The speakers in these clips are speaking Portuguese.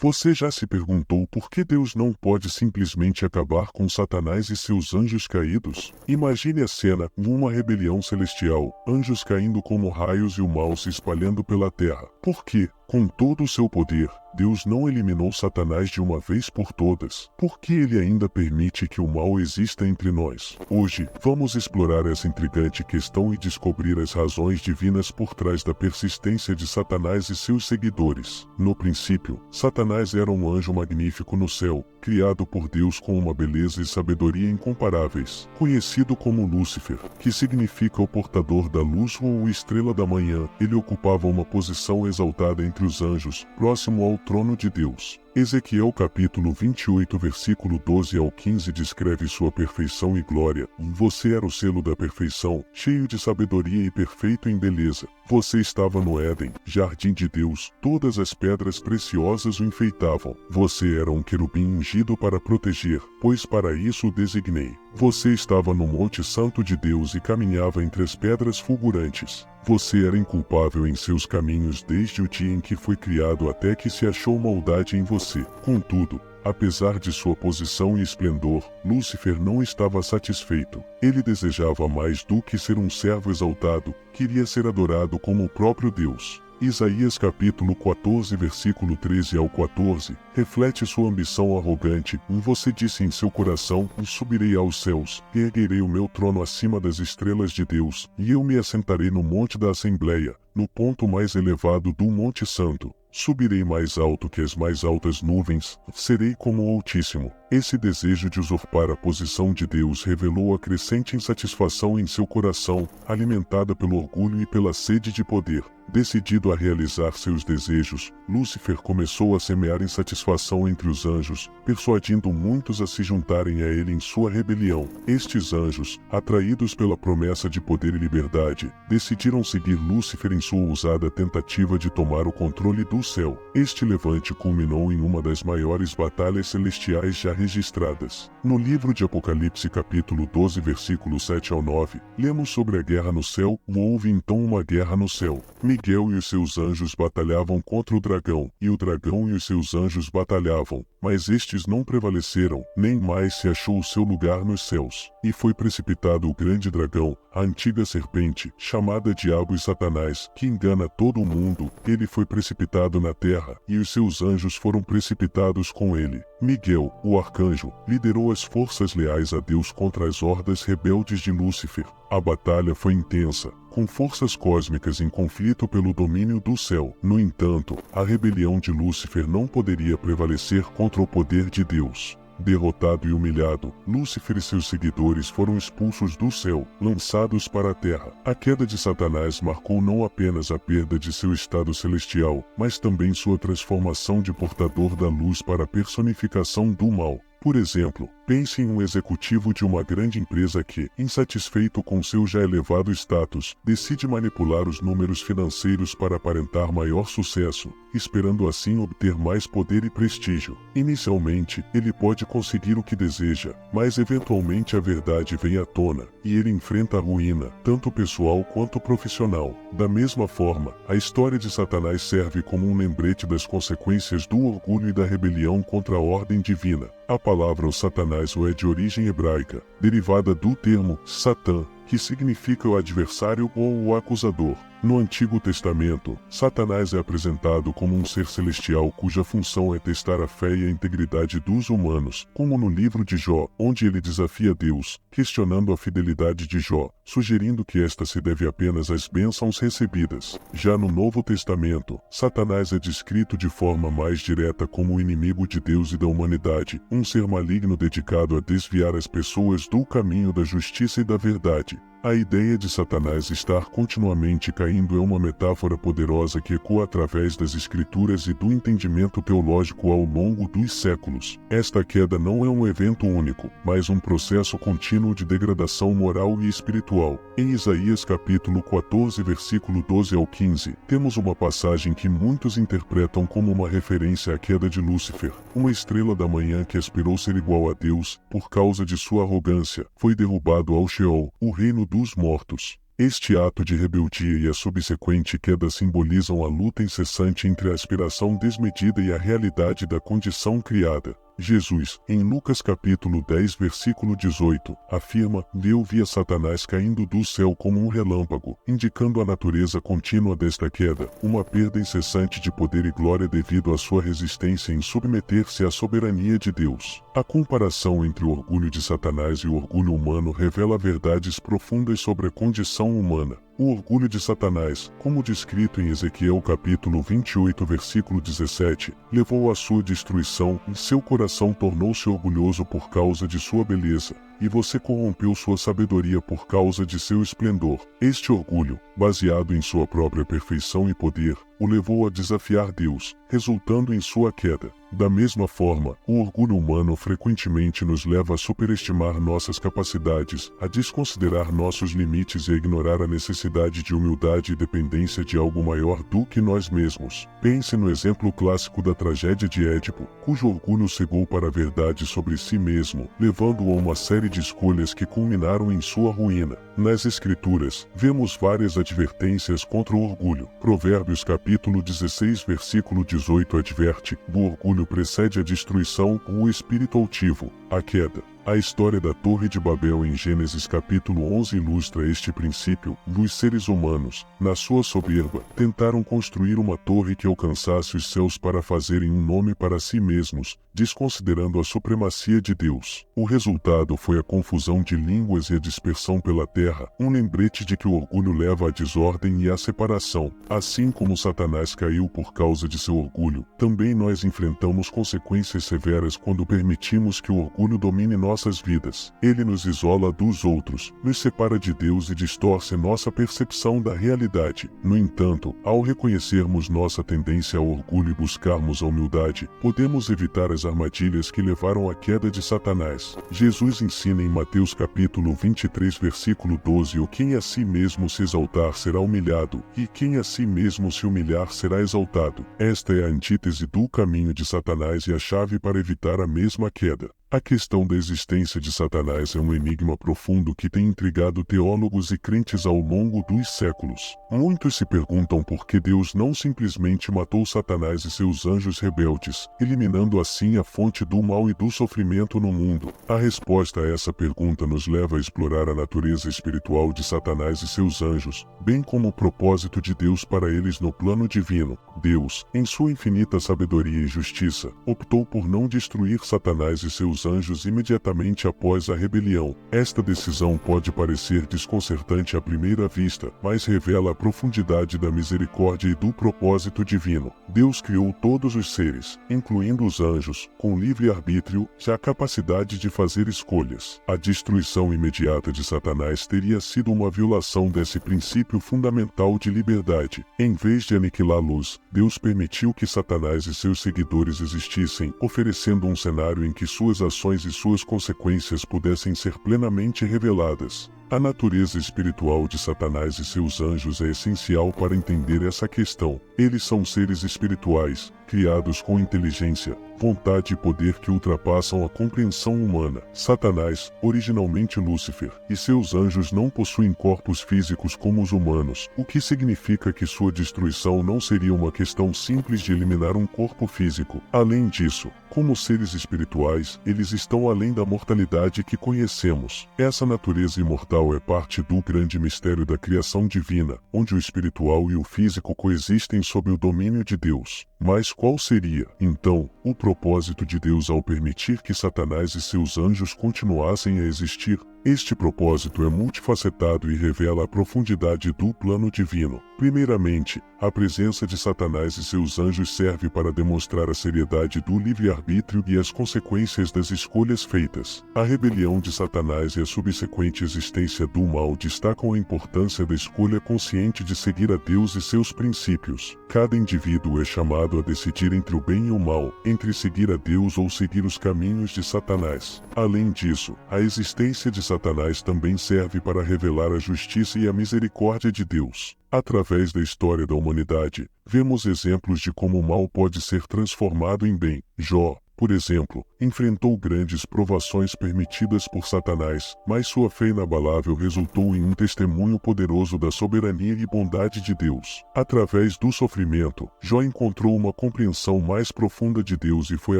Você já se perguntou por que Deus não pode simplesmente acabar com Satanás e seus anjos caídos? Imagine a cena: uma rebelião celestial, anjos caindo como raios e o mal se espalhando pela terra. Por quê? Com todo o seu poder, Deus não eliminou Satanás de uma vez por todas. Por que ele ainda permite que o mal exista entre nós? Hoje, vamos explorar essa intrigante questão e descobrir as razões divinas por trás da persistência de Satanás e seus seguidores. No princípio, Satanás era um anjo magnífico no céu, criado por Deus com uma beleza e sabedoria incomparáveis, conhecido como Lúcifer, que significa o portador da luz ou estrela da manhã. Ele ocupava uma posição exaltada entre os anjos, próximo ao trono de Deus. Ezequiel capítulo 28 versículo 12 ao 15 descreve sua perfeição e glória. Você era o selo da perfeição, cheio de sabedoria e perfeito em beleza. Você estava no Éden, jardim de Deus, todas as pedras preciosas o enfeitavam. Você era um querubim ungido para proteger, pois para isso o designei. Você estava no Monte Santo de Deus e caminhava entre as pedras fulgurantes. Você era inculpável em seus caminhos desde o dia em que foi criado até que se achou maldade em você. Contudo, apesar de sua posição e esplendor, Lúcifer não estava satisfeito. Ele desejava mais do que ser um servo exaltado, queria ser adorado como o próprio Deus. Isaías capítulo 14 versículo 13 ao 14, reflete sua ambição arrogante. Você disse em seu coração: subirei aos céus, e erguerei o meu trono acima das estrelas de Deus, e eu me assentarei no monte da Assembleia, no ponto mais elevado do Monte Santo. Subirei mais alto que as mais altas nuvens, serei como o Altíssimo. Esse desejo de usurpar a posição de Deus revelou a crescente insatisfação em seu coração, alimentada pelo orgulho e pela sede de poder. Decidido a realizar seus desejos, Lúcifer começou a semear insatisfação entre os anjos, persuadindo muitos a se juntarem a ele em sua rebelião. Estes anjos, atraídos pela promessa de poder e liberdade, decidiram seguir Lúcifer em sua ousada tentativa de tomar o controle do céu. Este levante culminou em uma das maiores batalhas celestiais já registradas. No livro de Apocalipse capítulo 12 versículo 7 ao 9, lemos sobre a guerra no céu. Houve então uma guerra no céu. Miguel e os seus anjos batalhavam contra o dragão, e o dragão e os seus anjos batalhavam, mas estes não prevaleceram, nem mais se achou o seu lugar nos céus. E foi precipitado o grande dragão, a antiga serpente, chamada Diabo e Satanás, que engana todo o mundo. Ele foi precipitado na terra, e os seus anjos foram precipitados com ele. Miguel, o arcanjo, liderou as forças leais a Deus contra as hordas rebeldes de Lúcifer. A batalha foi intensa, com forças cósmicas em conflito pelo domínio do céu. No entanto, a rebelião de Lúcifer não poderia prevalecer contra o poder de Deus. Derrotado e humilhado, Lúcifer e seus seguidores foram expulsos do céu, lançados para a terra. A queda de Satanás marcou não apenas a perda de seu estado celestial, mas também sua transformação de portador da luz para a personificação do mal. Por exemplo, pense em um executivo de uma grande empresa que, insatisfeito com seu já elevado status, decide manipular os números financeiros para aparentar maior sucesso, esperando assim obter mais poder e prestígio. Inicialmente, ele pode conseguir o que deseja, mas eventualmente a verdade vem à tona, e ele enfrenta a ruína, tanto pessoal quanto profissional. Da mesma forma, a história de Satanás serve como um lembrete das consequências do orgulho e da rebelião contra a ordem divina. A palavra Satanás é de origem hebraica, derivada do termo Satã, que significa o adversário ou o acusador. No Antigo Testamento, Satanás é apresentado como um ser celestial cuja função é testar a fé e a integridade dos humanos, como no livro de Jó, onde ele desafia Deus, questionando a fidelidade de Jó, sugerindo que esta se deve apenas às bênçãos recebidas. Já no Novo Testamento, Satanás é descrito de forma mais direta como o inimigo de Deus e da humanidade, um ser maligno dedicado a desviar as pessoas do caminho da justiça e da verdade. A ideia de Satanás estar continuamente caindo é uma metáfora poderosa que ecoa através das escrituras e do entendimento teológico ao longo dos séculos. Esta queda não é um evento único, mas um processo contínuo de degradação moral e espiritual. Em Isaías capítulo 14 versículo 12 ao 15, temos uma passagem que muitos interpretam como uma referência à queda de Lúcifer, uma estrela da manhã que aspirou ser igual a Deus, por causa de sua arrogância, foi derrubado ao Sheol, o reino dos mortos. Este ato de rebeldia e a subsequente queda simbolizam a luta incessante entre a aspiração desmedida e a realidade da condição criada. Jesus, em Lucas capítulo 10 versículo 18, afirma: "Eu via Satanás caindo do céu como um relâmpago", indicando a natureza contínua desta queda, uma perda incessante de poder e glória devido à sua resistência em submeter-se à soberania de Deus. A comparação entre o orgulho de Satanás e o orgulho humano revela verdades profundas sobre a condição humana. O orgulho de Satanás, como descrito em Ezequiel capítulo 28 versículo 17, levou à sua destruição e seu coração tornou-se orgulhoso por causa de sua beleza, e você corrompeu sua sabedoria por causa de seu esplendor. Este orgulho, baseado em sua própria perfeição e poder, o levou a desafiar Deus, resultando em sua queda. Da mesma forma, o orgulho humano frequentemente nos leva a superestimar nossas capacidades, a desconsiderar nossos limites e a ignorar a necessidade de humildade e dependência de algo maior do que nós mesmos. Pense no exemplo clássico da tragédia de Édipo, cujo orgulho cegou para a verdade sobre si mesmo, levando-o a uma série de escolhas que culminaram em sua ruína. Nas Escrituras, vemos várias advertências contra o orgulho. Provérbios capítulo 16 versículo 18 adverte: "O orgulho precede a destruição, o espírito altivo, a queda." A história da Torre de Babel em Gênesis capítulo 11 ilustra este princípio. Os seres humanos, na sua soberba, tentaram construir uma torre que alcançasse os céus para fazerem um nome para si mesmos, desconsiderando a supremacia de Deus. O resultado foi a confusão de línguas e a dispersão pela terra, um lembrete de que o orgulho leva à desordem e à separação. Assim como Satanás caiu por causa de seu orgulho, também nós enfrentamos consequências severas quando permitimos que o orgulho domine nossas vidas. Ele nos isola dos outros, nos separa de Deus e distorce nossa percepção da realidade. No entanto, ao reconhecermos nossa tendência ao orgulho e buscarmos a humildade, podemos evitar as armadilhas que levaram à queda de Satanás. Jesus ensina em Mateus capítulo 23 versículo 12: "O quem a si mesmo se exaltar será humilhado, e quem a si mesmo se humilhar será exaltado." Esta é a antítese do caminho de Satanás e a chave para evitar a mesma queda. A questão da existência de Satanás é um enigma profundo que tem intrigado teólogos e crentes ao longo dos séculos. Muitos se perguntam por que Deus não simplesmente matou Satanás e seus anjos rebeldes, eliminando assim a fonte do mal e do sofrimento no mundo. A resposta a essa pergunta nos leva a explorar a natureza espiritual de Satanás e seus anjos, bem como o propósito de Deus para eles no plano divino. Deus, em sua infinita sabedoria e justiça, optou por não destruir Satanás e seus anjos imediatamente após a rebelião. Esta decisão pode parecer desconcertante à primeira vista, mas revela a profundidade da misericórdia e do propósito divino. Deus criou todos os seres, incluindo os anjos, com livre arbítrio e a capacidade de fazer escolhas. A destruição imediata de Satanás teria sido uma violação desse princípio fundamental de liberdade. Em vez de aniquilá-los, Deus permitiu que Satanás e seus seguidores existissem, oferecendo um cenário em que suas ações e suas consequências pudessem ser plenamente reveladas. A natureza espiritual de Satanás e seus anjos é essencial para entender essa questão. Eles são seres espirituais, criados com inteligência, vontade e poder que ultrapassam a compreensão humana. Satanás, originalmente Lúcifer, e seus anjos não possuem corpos físicos como os humanos, o que significa que sua destruição não seria uma questão simples de eliminar um corpo físico. Além disso, como seres espirituais, eles estão além da mortalidade que conhecemos. Essa natureza imortal é parte do grande mistério da criação divina, onde o espiritual e o físico coexistem sob o domínio de Deus. Mas qual seria, então, o propósito de Deus ao permitir que Satanás e seus anjos continuassem a existir? Este propósito é multifacetado e revela a profundidade do plano divino. Primeiramente, a presença de Satanás e seus anjos serve para demonstrar a seriedade do livre-arbítrio e as consequências das escolhas feitas. A rebelião de Satanás e a subsequente existência do mal destacam a importância da escolha consciente de seguir a Deus e seus princípios. Cada indivíduo é chamado a decidir entre o bem e o mal, entre seguir a Deus ou seguir os caminhos de Satanás. Além disso, a existência de Satanás também serve para revelar a justiça e a misericórdia de Deus. Através da história da humanidade, vemos exemplos de como o mal pode ser transformado em bem. Jó, por exemplo, enfrentou grandes provações permitidas por Satanás, mas sua fé inabalável resultou em um testemunho poderoso da soberania e bondade de Deus. Através do sofrimento, Jó encontrou uma compreensão mais profunda de Deus e foi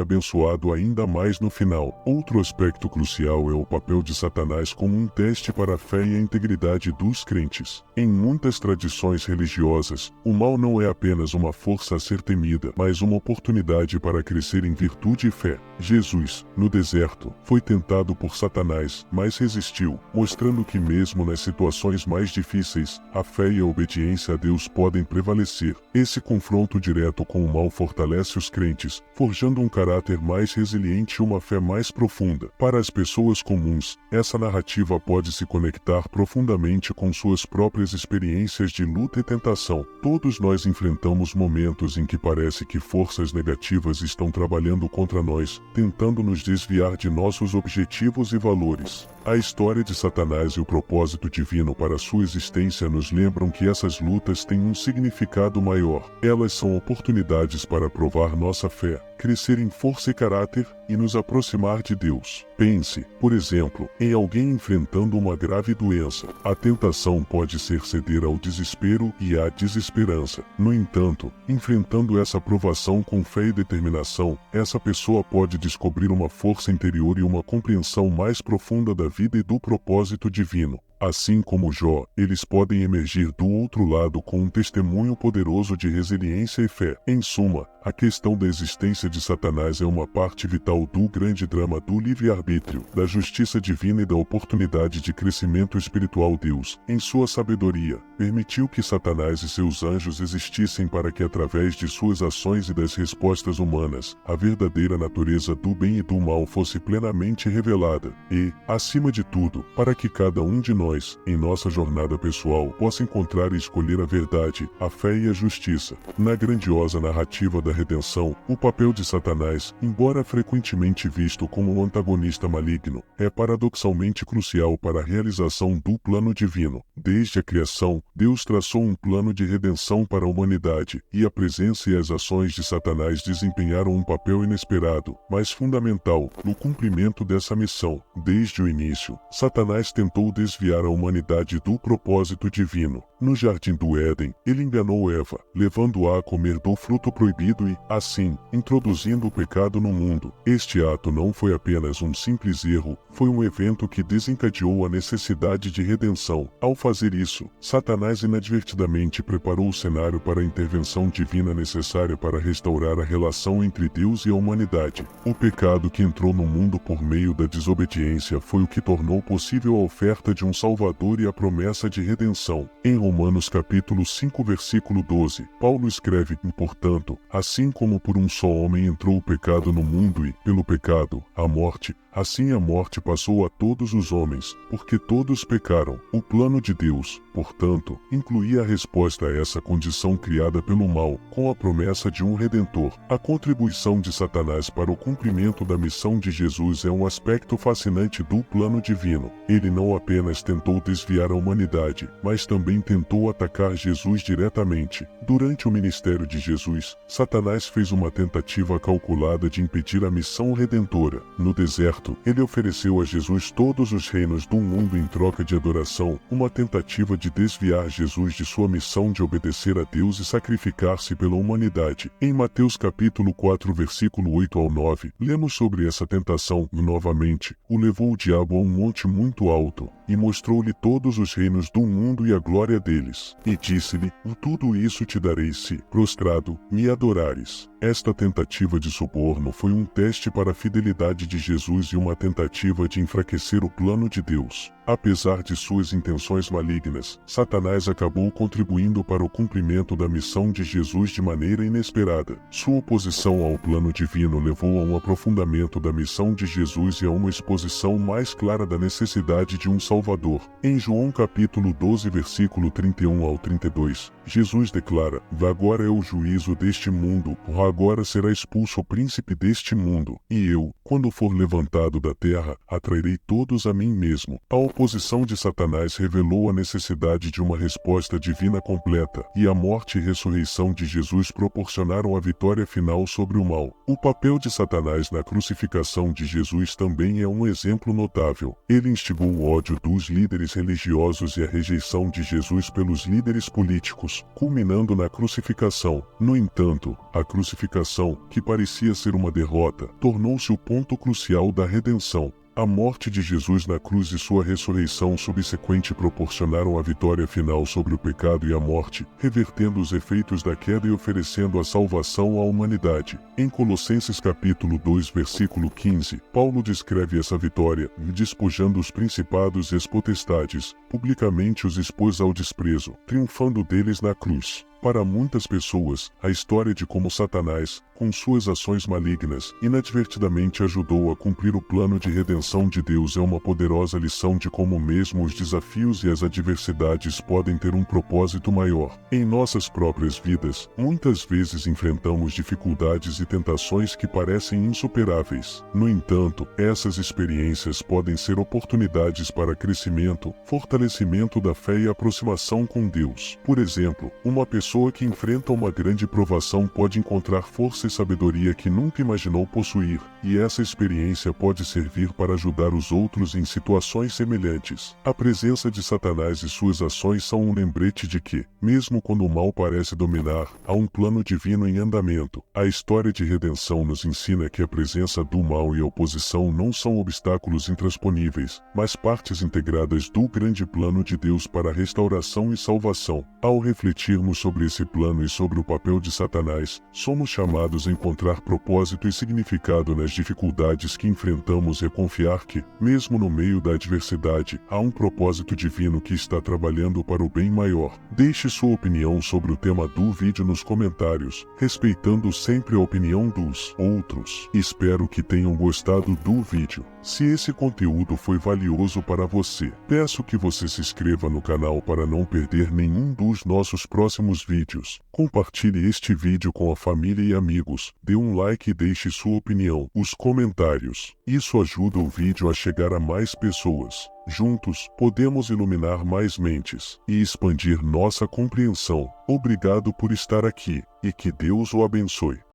abençoado ainda mais no final. Outro aspecto crucial é o papel de Satanás como um teste para a fé e a integridade dos crentes. Em muitas tradições religiosas, o mal não é apenas uma força a ser temida, mas uma oportunidade para crescer em virtude e fé. Jesus, no deserto, foi tentado por Satanás, mas resistiu, mostrando que mesmo nas situações mais difíceis, a fé e a obediência a Deus podem prevalecer. Esse confronto direto com o mal fortalece os crentes, forjando um caráter mais resiliente e uma fé mais profunda. Para as pessoas comuns, essa narrativa pode se conectar profundamente com suas próprias experiências de luta e tentação. Todos nós enfrentamos momentos em que parece que forças negativas estão trabalhando contra nós, tentando nos desviar de nossos objetivos e valores. A história de Satanás e o propósito divino para sua existência nos lembram que essas lutas têm um significado maior. Elas são oportunidades para provar nossa fé, crescer em força e caráter e nos aproximar de Deus. Pense, por exemplo, em alguém enfrentando uma grave doença. A tentação pode ser ceder ao desespero e à desesperança. No entanto, enfrentando essa provação com fé e determinação, essa pessoa pode descobrir uma força interior e uma compreensão mais profunda da vida e do propósito divino. Assim como Jó, eles podem emergir do outro lado com um testemunho poderoso de resiliência e fé. Em suma, a questão da existência de Satanás é uma parte vital do grande drama do livre-arbítrio, da justiça divina e da oportunidade de crescimento espiritual. Deus, em sua sabedoria, permitiu que Satanás e seus anjos existissem para que através de suas ações e das respostas humanas, a verdadeira natureza do bem e do mal fosse plenamente revelada e, acima de tudo, para que cada um de nós, em nossa jornada pessoal, possa encontrar e escolher a verdade, a fé e a justiça. Na grandiosa narrativa da redenção, o papel de Satanás, embora frequentemente visto como um antagonista maligno, é paradoxalmente crucial para a realização do plano divino. Desde a criação, Deus traçou um plano de redenção para a humanidade, e a presença e as ações de Satanás desempenharam um papel inesperado, mas fundamental, no cumprimento dessa missão. Desde o início, Satanás tentou desviar a humanidade do propósito divino. No jardim do Éden, ele enganou Eva, levando-a a comer do fruto proibido e, assim, introduzindo o pecado no mundo. Este ato não foi apenas um simples erro, foi um evento que desencadeou a necessidade de redenção. Ao fazer isso, Satanás inadvertidamente preparou o cenário para a intervenção divina necessária para restaurar a relação entre Deus e a humanidade. O pecado que entrou no mundo por meio da desobediência foi o que tornou possível a oferta de um Salvador e a promessa de redenção. Em Romanos capítulo 5 versículo 12, Paulo escreve: portanto, assim como por um só homem entrou o pecado no mundo e, pelo pecado, a morte, assim a morte passou a todos os homens, porque todos pecaram. O plano de Deus, portanto, incluía a resposta a essa condição criada pelo mal, com a promessa de um Redentor. A contribuição de Satanás para o cumprimento da missão de Jesus é um aspecto fascinante do plano divino. Ele não apenas tentou desviar a humanidade, mas também tentou atacar Jesus diretamente. Durante o ministério de Jesus, Satanás fez uma tentativa calculada de impedir a missão redentora. No deserto, ele ofereceu a Jesus todos os reinos do mundo em troca de adoração, uma tentativa de desviar Jesus de sua missão de obedecer a Deus e sacrificar-se pela humanidade. Em Mateus capítulo 4 versículo 8 ao 9, lemos sobre essa tentação. Novamente, o levou o diabo a um monte muito alto, e mostrou-lhe todos os reinos do mundo e a glória deles. E disse-lhe: tudo isso te darei se, prostrado, me adorares. Esta tentativa de suborno foi um teste para a fidelidade de Jesus e uma tentativa de enfraquecer o plano de Deus. Apesar de suas intenções malignas, Satanás acabou contribuindo para o cumprimento da missão de Jesus de maneira inesperada. Sua oposição ao plano divino levou a um aprofundamento da missão de Jesus e a uma exposição mais clara da necessidade de um Salvador. Em João capítulo 12 versículo 31 ao 32, Jesus declara: agora é o juízo deste mundo, agora será expulso o príncipe deste mundo, e eu, quando for levantado da terra, atrairei todos a mim mesmo. A oposição de Satanás revelou a necessidade de uma resposta divina completa, e a morte e ressurreição de Jesus proporcionaram a vitória final sobre o mal. O papel de Satanás na crucificação de Jesus também é um exemplo notável. Ele instigou o ódio dos líderes religiosos e a rejeição de Jesus pelos líderes políticos, culminando na crucificação. No entanto, a crucificação, que parecia ser uma derrota, tornou-se o ponto crucial da redenção. A morte de Jesus na cruz e sua ressurreição subsequente proporcionaram a vitória final sobre o pecado e a morte, revertendo os efeitos da queda e oferecendo a salvação à humanidade. Em Colossenses capítulo 2, versículo 15, Paulo descreve essa vitória, despojando os principados e as potestades, publicamente os expôs ao desprezo, triunfando deles na cruz. Para muitas pessoas, a história de como Satanás, com suas ações malignas, inadvertidamente ajudou a cumprir o plano de redenção de Deus é uma poderosa lição de como mesmo os desafios e as adversidades podem ter um propósito maior. Em nossas próprias vidas, muitas vezes enfrentamos dificuldades e tentações que parecem insuperáveis. No entanto, essas experiências podem ser oportunidades para crescimento, fortalecimento da fé e aproximação com Deus. Por exemplo, uma pessoa que enfrenta uma grande provação pode encontrar força e sabedoria que nunca imaginou possuir, e essa experiência pode servir para ajudar os outros em situações semelhantes. A presença de Satanás e suas ações são um lembrete de que, mesmo quando o mal parece dominar, há um plano divino em andamento. A história de redenção nos ensina que a presença do mal e a oposição não são obstáculos intransponíveis, mas partes integradas do grande plano de Deus para a restauração e salvação. Ao refletirmos sobre esse plano e sobre o papel de Satanás, somos chamados a encontrar propósito e significado nas dificuldades que enfrentamos e a confiar que, mesmo no meio da adversidade, há um propósito divino que está trabalhando para o bem maior. Deixe sua opinião sobre o tema do vídeo nos comentários, respeitando sempre a opinião dos outros. Espero que tenham gostado do vídeo. Se esse conteúdo foi valioso para você, peço que você se inscreva no canal para não perder nenhum dos nossos próximos vídeos. Compartilhe este vídeo com a família e amigos, dê um like e deixe sua opinião, os comentários. Isso ajuda o vídeo a chegar a mais pessoas. Juntos, podemos iluminar mais mentes e expandir nossa compreensão. Obrigado por estar aqui, e que Deus o abençoe.